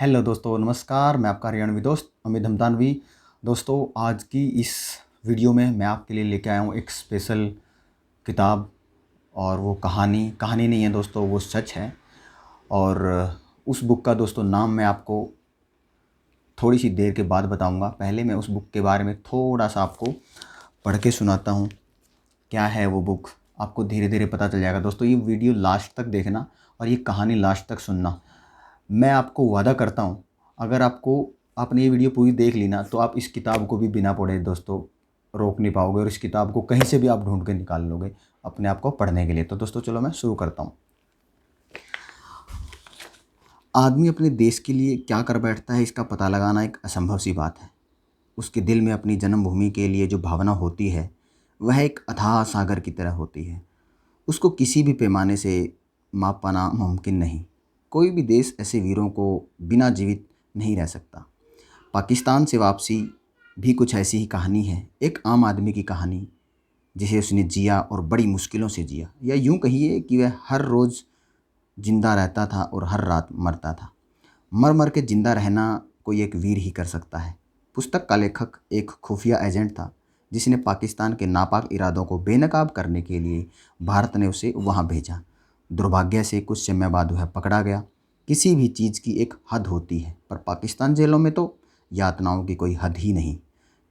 Hello दोस्तों, नमस्कार। मैं आपका हरियाणवी दोस्त अमित हमदानवी। दोस्तों, आज की इस वीडियो में मैं आपके लिए लेके आया हूँ एक स्पेशल किताब। और वो कहानी कहानी नहीं है दोस्तों, वो सच है। और उस बुक का दोस्तों नाम मैं आपको थोड़ी सी देर के बाद बताऊंगा। पहले मैं उस बुक के बारे में थोड़ा सा आपको पढ़ के सुनाता हूँ। क्या है वो बुक, आपको धीरे धीरे पता चल जाएगा। दोस्तों, ये वीडियो लास्ट तक देखना और ये कहानी लास्ट तक सुनना। मैं आपको वादा करता हूँ, अगर आपने ये वीडियो पूरी देख ली ना, तो आप इस किताब को भी बिना पढ़े दोस्तों रोक नहीं पाओगे, और इस किताब को कहीं से भी आप ढूंढ के निकाल लोगे अपने आप को पढ़ने के लिए। तो दोस्तों चलो मैं शुरू करता हूँ। आदमी अपने देश के लिए क्या कर बैठता है, इसका पता लगाना एक असंभव सी बात है। उसके दिल में अपनी जन्मभूमि के लिए जो भावना होती है, वह एक अथाह सागर की तरह होती है। उसको किसी भी पैमाने से माप पाना मुमकिन नहीं। कोई भी देश ऐसे वीरों को बिना जीवित नहीं रह सकता। पाकिस्तान से वापसी भी कुछ ऐसी ही कहानी है। एक आम आदमी की कहानी, जिसे उसने जिया और बड़ी मुश्किलों से जिया। या यूं कहिए कि वह हर रोज़ जिंदा रहता था और हर रात मरता था। मर मर के जिंदा रहना कोई एक वीर ही कर सकता है। पुस्तक का लेखक एक खुफिया एजेंट था, जिसने पाकिस्तान के नापाक इरादों को बेनकाब करने के लिए भारत ने उसे वहां भेजा। दुर्भाग्य से कुछ समय बाद वह पकड़ा गया। किसी भी चीज़ की एक हद होती है, पर पाकिस्तान जेलों में तो यातनाओं की कोई हद ही नहीं।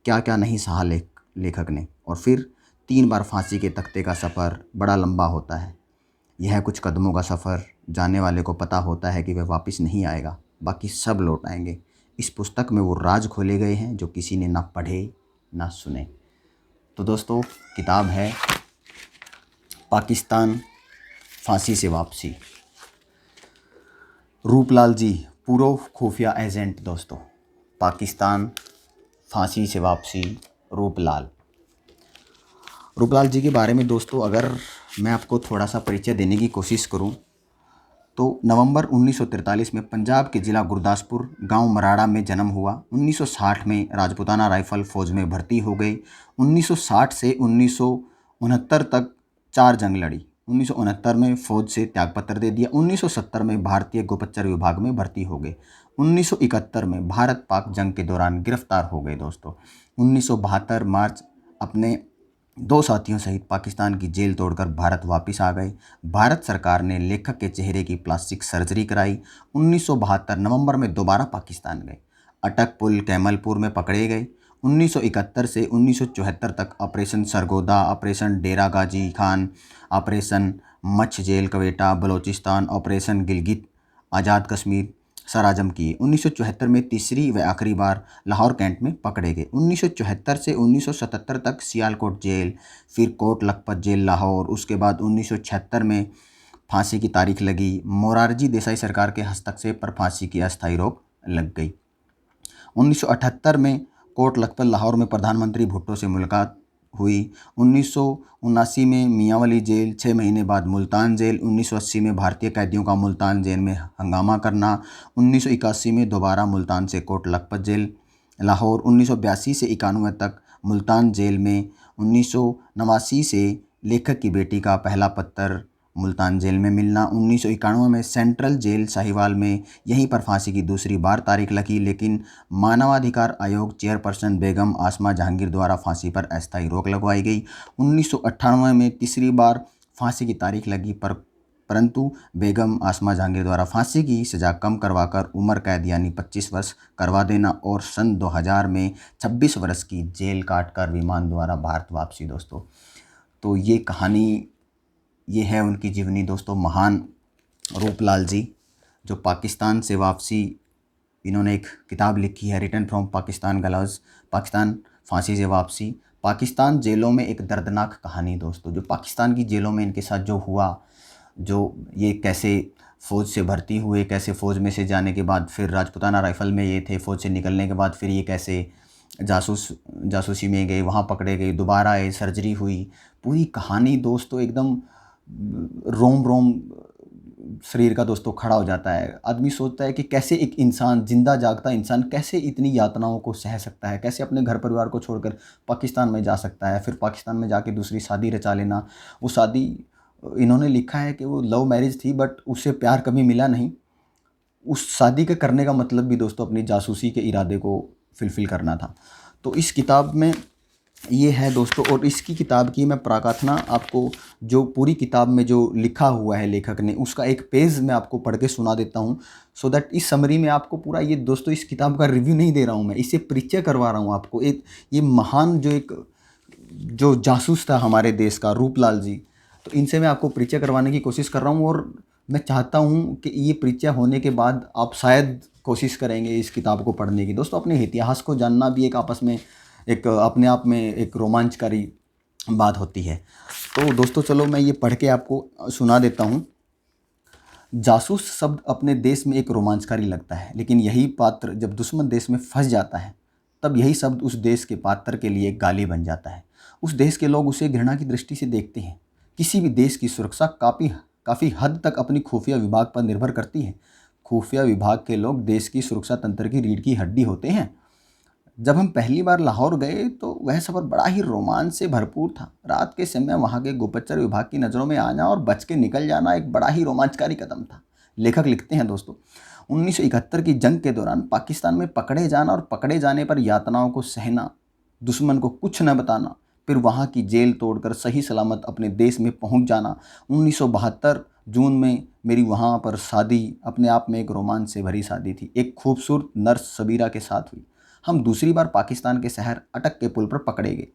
क्या क्या नहीं सहा लेखक ने। और फिर 3 बार फांसी के तख्ते का सफ़र बड़ा लंबा होता है। यह कुछ कदमों का सफ़र, जाने वाले को पता होता है कि वह वापस नहीं आएगा, बाकी सब लौट आएंगे। इस पुस्तक में वो राज खोले गए हैं जो किसी ने ना पढ़े ना सुने। तो दोस्तों, किताब है पाकिस्तान फांसी से वापसी। रूपलाल जी, पूर्व खुफिया एजेंट। दोस्तों, पाकिस्तान फांसी से वापसी। रूपलाल रूपलाल जी के बारे में दोस्तों अगर मैं आपको थोड़ा सा परिचय देने की कोशिश करूं, तो नवंबर 1943 में पंजाब के ज़िला गुरदासपुर गांव मराड़ा में जन्म हुआ। 1960 में राजपूताना राइफल फ़ौज में भर्ती हो गई। 1960 से 1969 तक 4 जंग लड़ी। 1969 में फ़ौज से त्यागपत्र दे दिया। 1970 में भारतीय गुप्तचर विभाग में भर्ती हो गए। 1971 में भारत पाक जंग के दौरान गिरफ्तार हो गए। दोस्तों, 1972 मार्च अपने 2 साथियों सहित पाकिस्तान की जेल तोड़कर भारत वापस आ गए। भारत सरकार ने लेखक के चेहरे की प्लास्टिक सर्जरी कराई। 1972 नवंबर में दोबारा पाकिस्तान गए। अटक पुल कैमलपुर में पकड़े गए। 1971 से 1974 तक operation Sargodha, operation Dera Ghazi Khan, operation Mach jail Quetta Balochistan, operation Gilgit Azad Kashmir सर आजम किए। 1974 में तीसरी व आखिरी बार लाहौर कैंट में पकड़े गए। 1974 से 1977 तक सियालकोट जेल, फिर कोट लखपत जेल लाहौर। उसके बाद 1976 में फांसी की तारीख लगी। मोरारजी देसाई सरकार के हस्तक्षेप पर फांसी की अस्थायी रोक लग गई। 1978 में कोट लखपत लाहौर में प्रधानमंत्री भुट्टो से मुलाकात हुई। 1979 में मियांवाली जेल, 6 महीने बाद मुल्तान जेल। 1980 में भारतीय कैदियों का मुल्तान जेल में हंगामा करना। 1981 में दोबारा मुल्तान से कोट लखपत जेल लाहौर। 1982 से 91 तक मुल्तान जेल में। 1989 से लेखक की बेटी का पहला पत्र मुल्तान जेल में मिलना। 1991 में सेंट्रल जेल साहिवाल में, यहीं पर फांसी की दूसरी बार तारीख लगी, लेकिन मानवाधिकार आयोग चेयरपर्सन बेगम आसमा जहांगीर द्वारा फांसी पर अस्थायी रोक लगवाई गई। 1998 में तीसरी बार फांसी की तारीख लगी, परंतु बेगम आसमा जहांगीर द्वारा फांसी की सज़ा कम करवाकर उम्र कैद यानी 25 वर्ष करवा देना। और सन 2000 में 26 वर्ष की जेल काटकर विमान द्वारा भारत वापसी। दोस्तों, तो ये कहानी, ये है उनकी जीवनी। दोस्तों, महान रूपलाल जी, जो पाकिस्तान से वापसी, इन्होंने एक किताब लिखी है, रिटर्न फ्रॉम पाकिस्तान गलौज, पाकिस्तान फांसी से वापसी। पाकिस्तान जेलों में एक दर्दनाक कहानी दोस्तों, जो पाकिस्तान की जेलों में इनके साथ जो हुआ, जो ये कैसे फ़ौज से भर्ती हुए, कैसे फ़ौज में से जाने के बाद फिर राजपूताना राइफल में ये थे, फ़ौज से निकलने के बाद फिर ये कैसे जासूसी में गए, वहाँ पकड़े गए, दोबारा आए, सर्जरी हुई। पूरी कहानी दोस्तों एकदम रोम रोम शरीर का दोस्तों खड़ा हो जाता है। आदमी सोचता है कि कैसे एक इंसान, जिंदा जागता इंसान, कैसे इतनी यातनाओं को सह सकता है, कैसे अपने घर परिवार को छोड़कर पाकिस्तान में जा सकता है, फिर पाकिस्तान में जाके दूसरी शादी रचा लेना। वो शादी, इन्होंने लिखा है कि वो लव मैरिज थी, बट उससे प्यार कभी मिला नहीं। उस शादी के करने का मतलब भी दोस्तों अपनी जासूसी के इरादे को फुलफ़िल करना था। तो इस किताब में ये है दोस्तों, और इसकी किताब की मैं प्रकाथना आपको, जो पूरी किताब में जो लिखा हुआ है लेखक ने, उसका एक पेज मैं आपको पढ़ के सुना देता हूँ, सो दैट इस समरी में आपको पूरा, ये दोस्तों इस किताब का रिव्यू नहीं दे रहा हूँ मैं, इससे परिचय करवा रहा हूँ आपको। एक ये महान जो जासूस था हमारे देश का, रूपलाल जी, तो इनसे मैं आपको परिचय करवाने की कोशिश कर रहा हूँ। और मैं चाहता हूँ कि ये परिचय होने के बाद आप शायद कोशिश करेंगे इस किताब को पढ़ने की। दोस्तों अपने इतिहास को जानना भी एक आपस में एक अपने आप में एक रोमांचकारी बात होती है। तो दोस्तों चलो मैं ये पढ़ के आपको सुना देता हूँ। जासूस शब्द अपने देश में एक रोमांचकारी लगता है, लेकिन यही पात्र जब दुश्मन देश में फंस जाता है, तब यही शब्द उस देश के पात्र के लिए गाली बन जाता है। उस देश के लोग उसे घृणा की दृष्टि से देखते हैं। किसी भी देश की सुरक्षा काफ़ी हद तक अपनी खुफिया विभाग पर निर्भर करती है। खुफिया विभाग के लोग देश की सुरक्षा तंत्र की रीढ़ की हड्डी होते हैं। जब हम पहली बार लाहौर गए तो वह सफ़र बड़ा ही रोमांच से भरपूर था। रात के समय वहाँ के गुप्तचर विभाग की नज़रों में आना और बच के निकल जाना एक बड़ा ही रोमांचकारी कदम था। लेखक लिखते हैं दोस्तों, 1971 की जंग के दौरान पाकिस्तान में पकड़े जाना और पकड़े जाने पर यातनाओं को सहना, दुश्मन को कुछ न बताना, फिर वहाँ की जेल तोड़कर सही सलामत अपने देश में पहुँच जाना। 1972 जून में मेरी वहाँ पर शादी अपने आप में एक रोमांच से भरी शादी थी। एक खूबसूरत नर्स सबीरा के साथ हुई। हम दूसरी बार पाकिस्तान के शहर अटक के पुल पर पकड़े गए,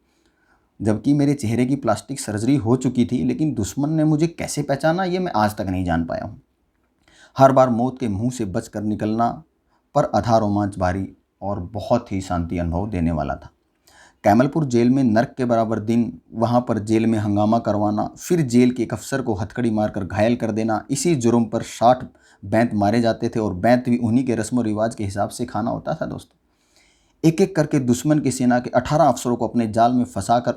जबकि मेरे चेहरे की प्लास्टिक सर्जरी हो चुकी थी, लेकिन दुश्मन ने मुझे कैसे पहचाना ये मैं आज तक नहीं जान पाया हूँ। हर बार मौत के मुंह से बच कर निकलना पर आधा रोमांच भारी और बहुत ही शांति अनुभव देने वाला था। कैमलपुर जेल में नर्क के बराबर दिन, वहाँ पर जेल में हंगामा करवाना, फिर जेल के एक अफसर को हथकड़ी मारकर घायल कर देना। इसी जुर्म पर 60 बैंत मारे जाते थे और बैंत भी उन्हीं के रस्म व रिवाज के हिसाब से खाना होता था दोस्तों। एक एक करके दुश्मन की सेना के 18 अफसरों को अपने जाल में फंसाकर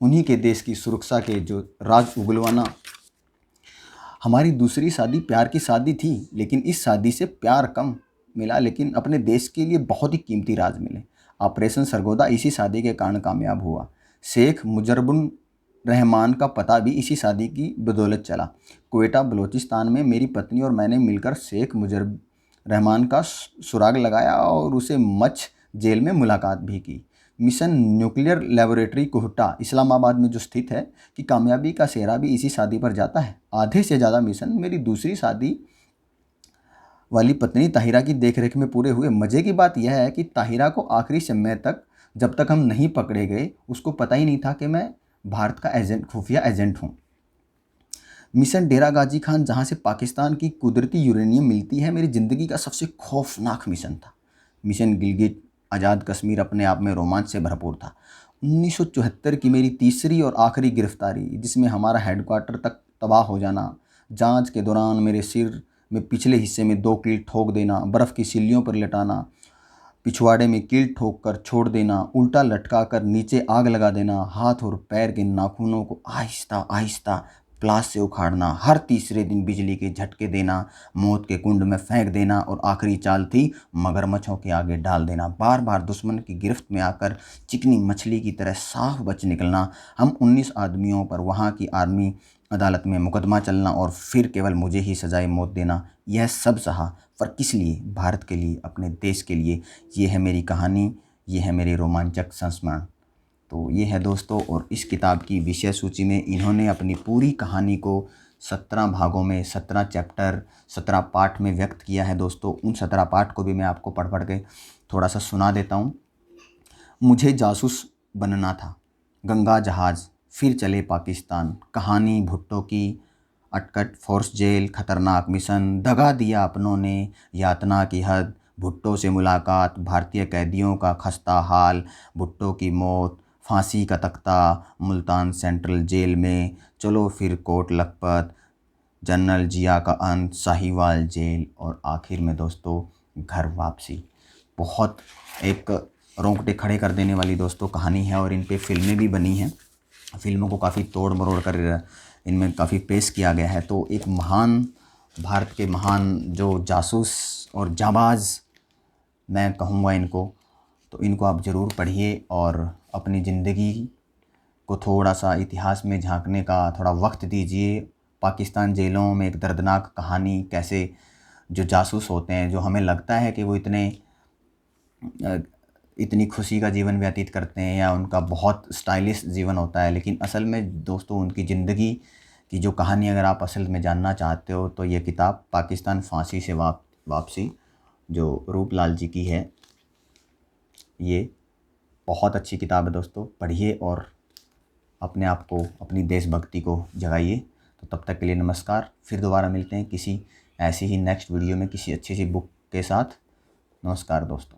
उन्हीं के देश की सुरक्षा के जो राज उगलवाना। हमारी दूसरी शादी प्यार की शादी थी, लेकिन इस शादी से प्यार कम मिला, लेकिन अपने देश के लिए बहुत ही कीमती राज मिले। ऑपरेशन सरगोदा इसी शादी के कारण कामयाब हुआ। शेख मुजरबुन रहमान का पता भी इसी शादी की बदौलत चला। क्वेटा बलूचिस्तान में मेरी पत्नी और मैंने मिलकर शेख मुजरब रहमान का सुराग लगाया और उसे मच जेल में मुलाकात भी की। मिशन न्यूक्लियर लेबोरेटरी कोहटा इस्लामाबाद में जो स्थित है कि कामयाबी का सेहरा भी इसी शादी पर जाता है। आधे से ज़्यादा मिशन मेरी दूसरी शादी वाली पत्नी ताहिरा की देखरेख में पूरे हुए। मज़े की बात यह है कि ताहिरा को आखिरी समय तक, जब तक हम नहीं पकड़े गए, उसको पता ही नहीं था कि मैं भारत का खुफिया एजेंट हूँ। मिशन डेरा गाजी खान, जहाँ से पाकिस्तान की कुदरती यूरेनियम मिलती है, मेरी ज़िंदगी का सबसे खौफनाक मिशन था। मिशन गिलगित आज़ाद कश्मीर अपने आप में रोमांच से भरपूर था। 1974 की मेरी तीसरी और आखिरी गिरफ्तारी, जिसमें हमारा हेडक्वार्टर तक तबाह हो जाना, जांच के दौरान मेरे सिर में पिछले हिस्से में 2 कील ठोक देना, बर्फ़ की सिल्लियों पर लिटाना, पिछवाड़े में कील ठोक कर छोड़ देना, उल्टा लटका कर नीचे आग लगा देना, हाथ और पैर के नाखूनों को आहिस्ता आहिस्ता प्लास से उखाड़ना, हर तीसरे दिन बिजली के झटके देना, मौत के कुंड में फेंक देना, और आखिरी चाल थी मगरमच्छों के आगे डाल देना। बार बार दुश्मन की गिरफ्त में आकर चिकनी मछली की तरह साफ बच निकलना। हम 19 आदमियों पर वहाँ की आर्मी अदालत में मुकदमा चलना और फिर केवल मुझे ही सजाए मौत देना। यह सब सहा, पर किस लिए? भारत के लिए, अपने देश के लिए। ये है मेरी कहानी, ये है मेरे रोमांचक संस्मरण। तो ये है दोस्तों, और इस किताब की विषय सूची में इन्होंने अपनी पूरी कहानी को 17 भागों में, 17 चैप्टर, 17 पार्ट में व्यक्त किया है दोस्तों। उन 17 पार्ट को भी मैं आपको पढ़ के थोड़ा सा सुना देता हूँ। मुझे जासूस बनना था, गंगा जहाज़, फिर चले पाकिस्तान, कहानी भुट्टो की, अटकट फोर्स जेल, खतरनाक मिशन, दगा दिया अपनों ने, यातना की हद, भुट्टो से मुलाकात, भारतीय कैदियों का खस्ता हाल, भुट्टो की मौत, फांसी का तख्ता, मुल्तान सेंट्रल जेल में, चलो फिर कोट लखपत, जनरल जिया का अंत, साहिवाल जेल, और आखिर में दोस्तों घर वापसी। बहुत एक रोंगटे खड़े कर देने वाली दोस्तों कहानी है, और इन पे फिल्में भी बनी हैं। फिल्मों को काफ़ी तोड़ मरोड़ कर इनमें काफ़ी पेश किया गया है। तो एक महान, भारत के महान जो जासूस और जाबाज़ मैं कहूँगा इनको, तो इनको आप ज़रूर पढ़िए और अपनी ज़िंदगी को थोड़ा सा इतिहास में झांकने का थोड़ा वक्त दीजिए। पाकिस्तान जेलों में एक दर्दनाक कहानी कैसे जो जासूस होते हैं, जो हमें लगता है कि वो इतनी खुशी का जीवन व्यतीत करते हैं या उनका बहुत स्टाइलिश जीवन होता है, लेकिन असल में दोस्तों उनकी ज़िंदगी की जो कहानी अगर आप असल में जानना चाहते हो तो ये किताब पाकिस्तान फांसी से वापसी जो रूपलाल जी की है, ये बहुत अच्छी किताब है दोस्तों, पढ़िए और अपने आप को, अपनी देशभक्ति को जगाइए। तो तब तक के लिए नमस्कार, फिर दोबारा मिलते हैं किसी ऐसी ही नेक्स्ट वीडियो में किसी अच्छी सी बुक के साथ। नमस्कार दोस्तों।